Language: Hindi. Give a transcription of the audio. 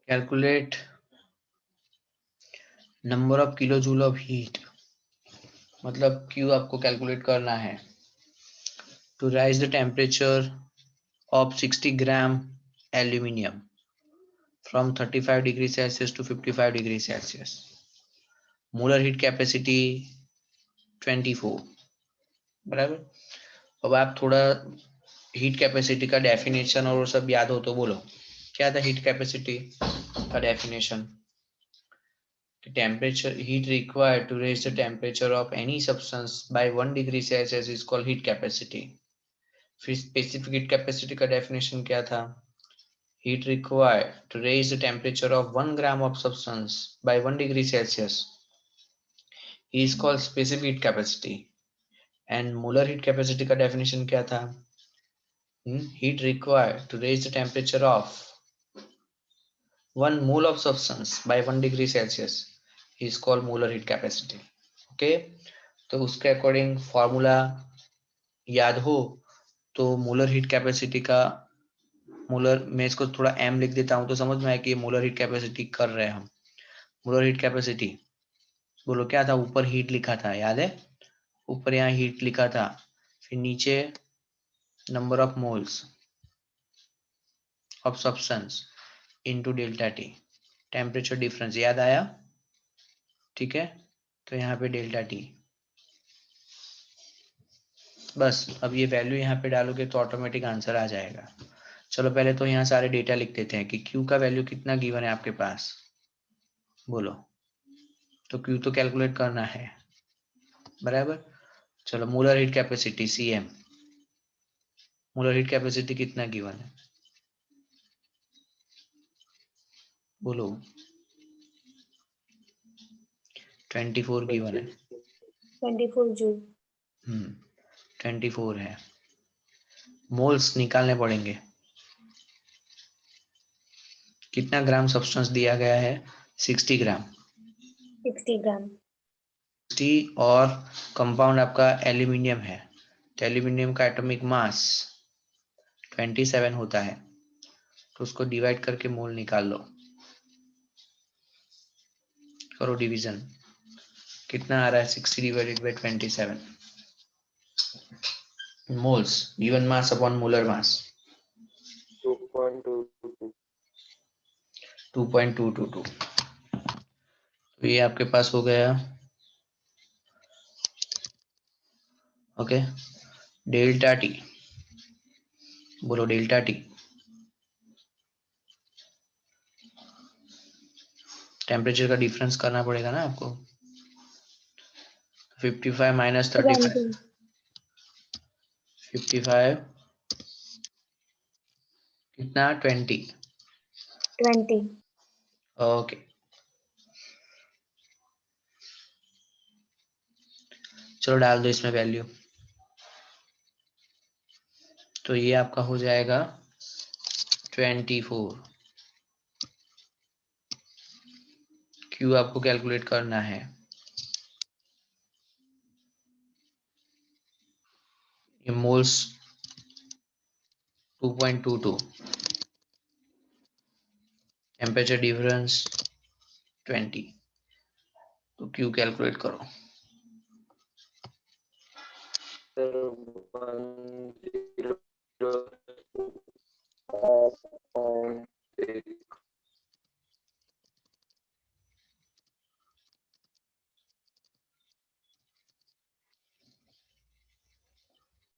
Calculate number of kilo joule of heat, मतलब Q आपको कैलकुलेट करना है। To raise the temperature of 60 gram aluminium from 35 degree Celsius to 55 degree Celsius. Molar heat capacity 24, बराबर। अब आप थोड़ा हीट कैपेसिटी का डेफिनेशन और सब याद हो तो बोलो, क्या था हीट कैपेसिटी का definition? Temperature heat required to raise the temperature of any substance by 1 degree Celsius is called heat capacity. फिर specific heat capacity का definition क्या था? Heat required to raise the temperature of 1 gram of substance by 1 degree Celsius is called specific heat capacity. And molar heat capacity का definition क्या था? Heat required to raise the temperature of 1 mole of substance by 1 degree Celsius is called molar heat capacity. Okay, तो उसके अकॉर्डिंग फॉर्मूला याद हो तो मोलर हीट कैपेसिटी का, मोलर मैं इसको थोड़ा m लिख देता हूं तो समझ में आया कि ये मोलर हीट कैपेसिटी कर रहे हैं हम। मोलर हीट कैपेसिटी बोलो क्या था, ऊपर हीट लिखा था, याद है? ऊपर यहाँ हीट लिखा था, फिर नीचे number of moles of substance into delta T, temperature difference, याद आया? ठीक है, तो यहाँ पे डेल्टा टी। बस अब ये वैल्यू यहाँ पे डालोगे तो ऑटोमेटिक आंसर आ जाएगा। चलो पहले तो यहाँ सारे डेटा लिख देते हैं कि Q का वैल्यू कितना गिवन है आपके पास, बोलो। तो Q तो कैलकुलेट करना है, बराबर। चलो molar heat capacity Cm, molar heat capacity कितना गिवन है, बोलो। 24 गिवन है। 24 जूल। 24 है। मोल्स निकालने पड़ेंगे। कितना ग्राम सब्सटेंस दिया गया है? 60 ग्राम। 60 ग्राम। 60 और कंपाउंड आपका एल्यूमिनियम है, तो एल्यूमिनियम का एटॉमिक मास 27 होता है, तो उसको डिवाइड करके मोल निकाल लो, करो डिवीजन। कितना आ रहा है? 60 divided by 27 moles, given mass upon molar mass 2.22। 2.222। तो ये आपके पास हो गया। ओके, डेल्टा टी, बोलो डेल्टा टी। टेम्परेचर का डिफरेंस करना पड़ेगा ना आपको। 55 माइनस 35, 55 कितना? 20। ओके, चलो डाल दो इसमें वैल्यू, तो ये आपका हो जाएगा 24। Q आपको कैलकुलेट करना है, ये मोल्स 2.22, टेम्परेचर डिफरेंस 20, तो Q कैलकुलेट करो।